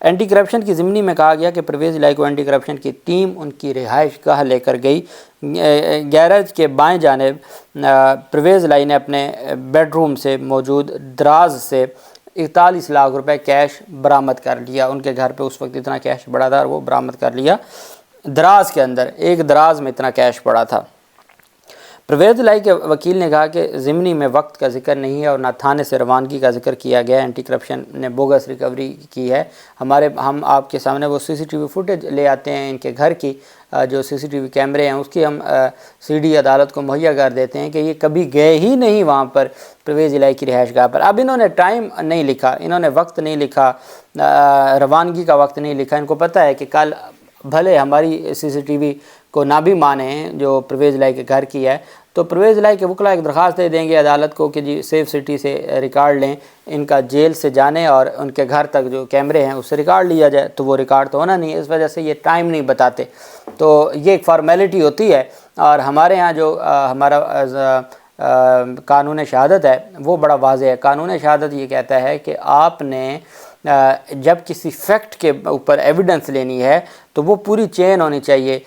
Anti corruption کی ضمنی میں کہا گیا کہ پرویز الہی کو اینٹی کرپشن کی ٹیم ان کی رہائش گاہ لے کر گئی۔ گیراج کے بائیں جانب پرویز الہی نے اپنے بیڈ روم سے موجود دراز سے 41 لاکھ روپے کیش برآمد کر لیا۔ ان کے گھر پہ اس وقت اتنا کیش پڑا تھا اور وہ برآمد کر لیا۔ دراز کے اندر ایک دراز میں اتنا کیش پڑا تھا۔ پرویز الہی کے وکیل نے کہا کہ ضمنی میں وقت کا ذکر نہیں ہے اور نہ تھانے سے روانگی کا ذکر کیا گیا ہے۔ اینٹی کرپشن نے بوگس ریکوری کی ہے۔ ہم آپ کے سامنے وہ CCTV فوٹیج لے آتے ہیں ان کے گھر کی، جو CCTV کیمرے ہیں اس کی ہم CD عدالت کو مہیا کر دیتے ہیں کہ یہ کبھی گئے ہی نہیں وہاں پر پرویز الہی کی رہائش گاہ پر۔ اب انہوں نے ٹائم نہیں لکھا، انہوں نے وقت نہیں لکھا، روانگی کا وقت نہیں لکھا۔ ان کو پتہ ہے کہ کل بھلے ہماری CCTV کو نہ بھی مانیں جو پرویز الہی کے گھر کی ہے، تو پرویز الہی کے وکلاء ایک درخواست دے دیں گے عدالت کو کہ جی سیف سٹی سے ریکارڈ لیں، ان کا جیل سے جانے اور ان کے گھر تک جو کیمرے ہیں اس سے ریکارڈ لیا جائے، تو وہ ریکارڈ تو ہونا نہیں ہے، اس وجہ سے یہ ٹائم نہیں بتاتے۔ تو یہ ایک فارمیلٹی ہوتی ہے، اور ہمارے ہاں جو ہمارا قانون شہادت ہے وہ بڑا واضح ہے۔ قانون شہادت یہ کہتا ہے کہ آپ نے جب کسی فیکٹ کے اوپر ایویڈنس لینی ہے تو وہ پوری چین ہونی چاہیے،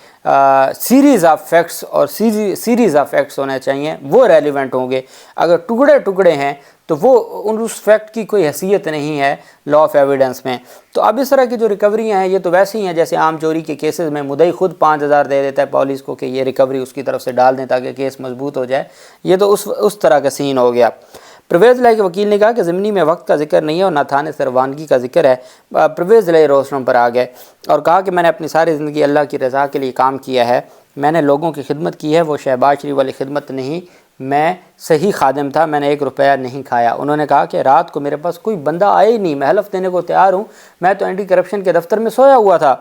سیریز آف فیکٹس اور سیریز آف فیکٹس ہونے چاہیے، وہ ریلیونٹ ہوں گے۔ اگر ٹکڑے ٹکڑے ہیں تو وہ اس فیکٹ کی کوئی حیثیت نہیں ہے لا آف ایویڈنس میں۔ تو اب اس طرح کی جو ریکوریاں ہیں یہ تو ویسے ہی ہیں جیسے عام چوری کے کیسز میں مدعی خود 5,000 دے دیتا ہے پولیس کو کہ یہ ریکوری اس کی طرف سے ڈال دیں تاکہ کیس مضبوط ہو جائے، یہ تو اس طرح کا سین ہو گیا۔ پرویز الہی کے وکیل نے کہا کہ ضمنی میں وقت کا ذکر نہیں ہے اور نہ تھانے سے روانگی کا ذکر ہے۔ پرویز الہی روشنوں پر آ گئے اور کہا کہ میں نے اپنی ساری زندگی اللہ کی رضا کے لیے کام کیا ہے، میں نے لوگوں کی خدمت کی ہے، وہ شہباز شریف والی خدمت نہیں، میں صحیح خادم تھا، میں نے 1 روپیہ نہیں کھایا۔ انہوں نے کہا کہ رات کو میرے پاس کوئی بندہ آئے ہی نہیں، میں حلف دینے کو تیار ہوں، میں تو اینٹی کرپشن کے دفتر میں سویا ہوا تھا،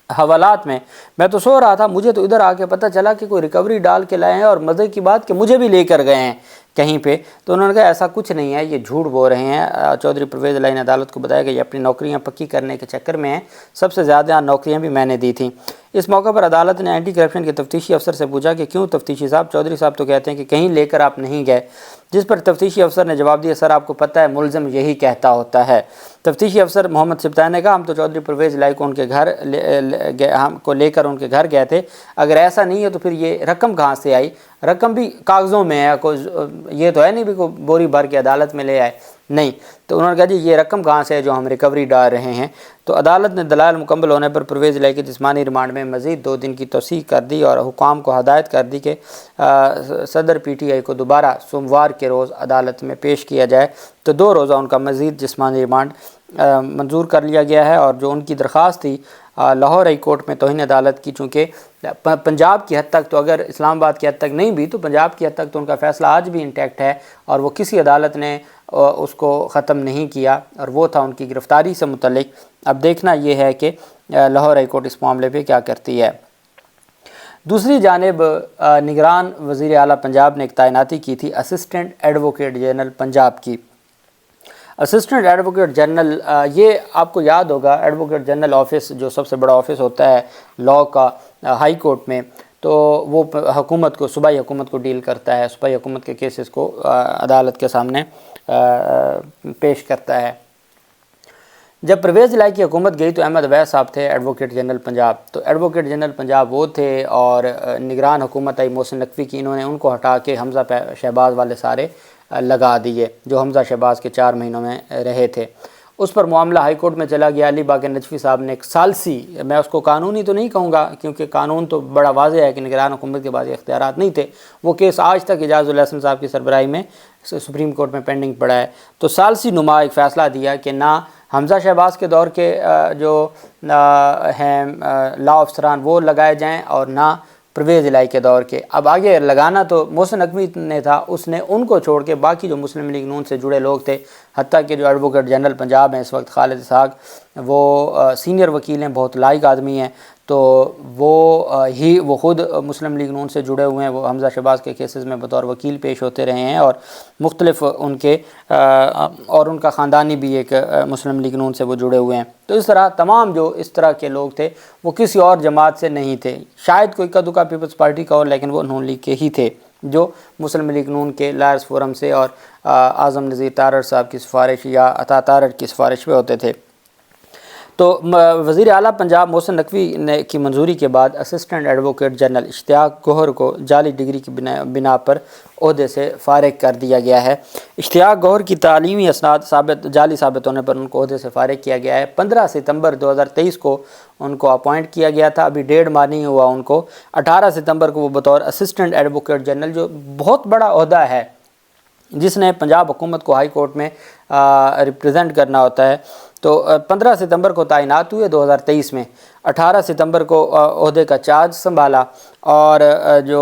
حوالات میں تو سو رہا تھا، مجھے تو ادھر آ کے پتہ چلا کہ کوئی ریکوری ڈال کے لائے ہیں، اور مزے کی بات کہ مجھے بھی لے کر گئے ہیں کہیں پہ۔ تو انہوں نے کہا ایسا کچھ نہیں ہے، یہ جھوٹ بول رہے ہیں۔ چودھری پرویز الہی نے عدالت کو بتایا کہ یہ اپنی نوکریاں پکی کرنے کے چکر میں ہیں، سب سے زیادہ نوکریاں بھی میں نے دی تھیں۔ اس موقع پر عدالت نے اینٹی کرپشن کے تفتیشی افسر سے پوچھا کہ کیوں تفتیشی صاحب؟ چودھری صاحب تو کہتے ہیں کہ کہیں لے کر آپ نہیں گئے، جس پر تفتیشی افسر نے جواب دیا سر آپ کو پتہ ہے ملزم یہی کہتا ہوتا ہے۔ تفتیشی افسر محمد سبطانی نے کہا ہم تو چودھری پرویز الہی کو ان کے گھر ہم کو لے کر ان کے گھر گئے تھے، اگر ایسا نہیں ہے تو پھر یہ رقم کہاں سے آئی؟ رقم بھی کاغذوں میں ہے، کوئی یہ تو ہے نہیں بھی کوئی بوری بھر کے عدالت میں لے آئے، نہیں۔ تو انہوں نے کہا جی یہ رقم کہاں سے ہے جو ہم ریکوری ڈال رہے ہیں؟ تو عدالت نے دلائل مکمل ہونے پر پرویز الہی کے جسمانی ریمانڈ میں مزید 2 دن کی توسیع کر دی اور حکام کو ہدایت کر دی کہ صدر PTI کو دوبارہ سوموار کے روز عدالت میں پیش کیا جائے۔ تو 2 روزہ ان کا مزید جسمانی ریمانڈ منظور کر لیا گیا ہے، اور جو ان کی درخواست تھی لاہور ہائی کورٹ میں توہین عدالت کی، چونکہ پنجاب کی حد تک تو اگر اسلام آباد کی حد تک نہیں بھی تو پنجاب کی حد تک تو ان کا فیصلہ آج بھی انٹیکٹ ہے، اور وہ کسی عدالت نے اس کو ختم نہیں کیا، اور وہ تھا ان کی گرفتاری سے متعلق۔ اب دیکھنا یہ ہے کہ لاہور ہائی کورٹ اس معاملے پہ کیا کرتی ہے۔ دوسری جانب نگران وزیر اعلیٰ پنجاب نے ایک تعیناتی کی تھی اسسٹنٹ ایڈوکیٹ جنرل پنجاب کی۔ اسسٹنٹ ایڈوکیٹ جنرل، یہ آپ کو یاد ہوگا ایڈوکیٹ جنرل آفس جو سب سے بڑا آفس ہوتا ہے لاء کا ہائی کورٹ میں، تو وہ حکومت کو، صوبائی حکومت کو ڈیل کرتا ہے، صوبائی حکومت کے کیسز کو عدالت کے سامنے پیش کرتا ہے۔ جب پرویز الہی کی حکومت گئی تو احمد اویس صاحب تھے ایڈوکیٹ جنرل پنجاب، تو ایڈوکیٹ جنرل پنجاب وہ تھے، اور نگران حکومت آئی محسن نقوی کی، انہوں نے ان کو ہٹا کے حمزہ شہباز والے سارے لگا دیے جو حمزہ شہباز کے 4 مہینوں میں رہے تھے۔ اس پر معاملہ ہائی کورٹ میں چلا گیا۔ علی باقر نجفی صاحب نے ایک ثالثی، میں اس کو قانونی تو نہیں کہوں گا کیونکہ قانون تو بڑا واضح ہے کہ نگران حکومت کے بعد اختیارات نہیں تھے، وہ کیس آج تک اعجاز الحسن صاحب کی سربراہی میں سپریم کورٹ میں پینڈنگ پڑا ہے۔ تو ثالثی نما ایک فیصلہ دیا کہ نہ حمزہ شہباز کے دور کے جو ہیں لا افسران وہ لگائے جائیں، اور نہ پرویز الہی کے دور کے۔ اب آگے لگانا تو محسن نقوی نے تھا، اس نے ان کو چھوڑ کے باقی جو مسلم لیگ نون سے جڑے لوگ تھے، حتیٰ کہ جو ایڈوکیٹ جنرل پنجاب ہیں اس وقت خالد اسحاق، وہ سینئر وکیل ہیں، بہت لائق آدمی ہیں، تو وہ خود مسلم لیگ نون سے جڑے ہوئے ہیں، وہ حمزہ شہباز کے کیسز میں بطور وکیل پیش ہوتے رہے ہیں، اور مختلف ان کے اور ان کا خاندانی بھی ایک مسلم لیگ نون سے وہ جڑے ہوئے ہیں۔ تو اس طرح تمام جو اس طرح کے لوگ تھے وہ کسی اور جماعت سے نہیں تھے، شاید کوئی اکا دکا پیپلز پارٹی کا ہو، لیکن وہ نون لیگ کے ہی تھے جو مسلم لیگ نون کے لائرز فورم سے اور اعظم نذیر تارڑ صاحب کی سفارش یا عطا تارڑ کی سفارش پہ ہوتے تھے۔ تو وزیر اعلیٰ پنجاب محسن نقوی نے کی منظوری کے بعد اسسٹنٹ ایڈوکیٹ جنرل اشتیاق گوہر کو جعلی ڈگری کی بنا پر عہدے سے فارغ کر دیا گیا ہے۔ اشتیاق گوہر کی تعلیمی اسناد جعلی ثابت ہونے پر ان کو عہدے سے فارغ کیا گیا ہے۔ 15 ستمبر 2023 کو ان کو اپوائنٹ کیا گیا تھا، ابھی 1.5 ماہ نہیں ہوا ان کو۔ 18 ستمبر کو وہ بطور اسسٹنٹ ایڈوکیٹ جنرل، جو بہت بڑا عہدہ ہے جس نے پنجاب حکومت کو ہائی کورٹ میں ریپریزنٹ کرنا ہوتا ہے، تو 15 ستمبر کو تعینات ہوئے 2023 میں۔ 18 ستمبر کو عہدے کا چارج سنبھالا، اور جو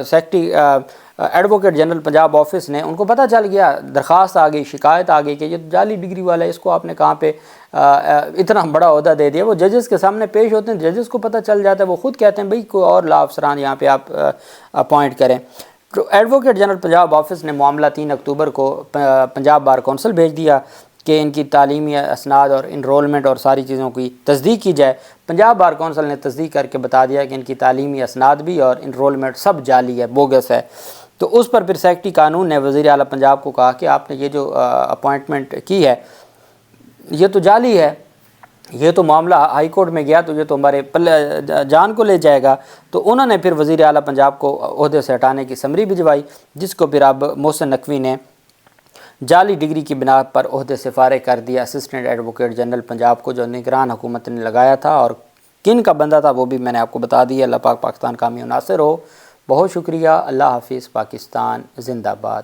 secretary advocate general Punjab office نے، ان کو پتہ چل گیا، درخواست آ گئی، شکایت آ گئی کہ یہ جعلی ڈگری والا ہے، اس کو آپ نے کہاں پہ اتنا بڑا عہدہ دے دیا۔ وہ ججز کے سامنے پیش ہوتے ہیں، ججز کو پتہ چل جاتا ہے، وہ خود کہتے ہیں بھئی کوئی اور لا افسران یہاں پہ آپ اپوائنٹ کریں۔ تو ایڈوکیٹ جنرل پنجاب آفس نے معاملہ 3 اکتوبر کو پنجاب بار کونسل بھیج دیا کہ ان کی تعلیمی اسناد اور انرولمنٹ اور ساری چیزوں کی تصدیق کی جائے۔ پنجاب بار کونسل نے تصدیق کر کے بتا دیا کہ ان کی تعلیمی اسناد بھی اور انرولمنٹ سب جعلی ہے، بوگس ہے۔ تو اس پر پھر سیکرٹری قانون نے وزیر اعلیٰ پنجاب کو کہا کہ آپ نے یہ جو اپوائنٹمنٹ کی ہے یہ تو جعلی ہے، یہ تو معاملہ ہائی کورٹ میں گیا تو یہ تو ہمارے جان کو لے جائے گا۔ تو انہوں نے پھر وزیر اعلیٰ پنجاب کو عہدے سے ہٹانے کی سمری بھجوائی، جس کو پھر اب محسن نقوی نے جعلی ڈگری کی بنا پر عہدے سے فارغ کر دیا اسسٹنٹ ایڈوکیٹ جنرل پنجاب کو، جو نگران حکومت نے لگایا تھا، اور کن کا بندہ تھا وہ بھی میں نے آپ کو بتا دیا۔ اللہ پاک پاکستان کامیاب ناصر ہو۔ بہت شکریہ۔ اللہ حافظ۔ پاکستان زندہ باد۔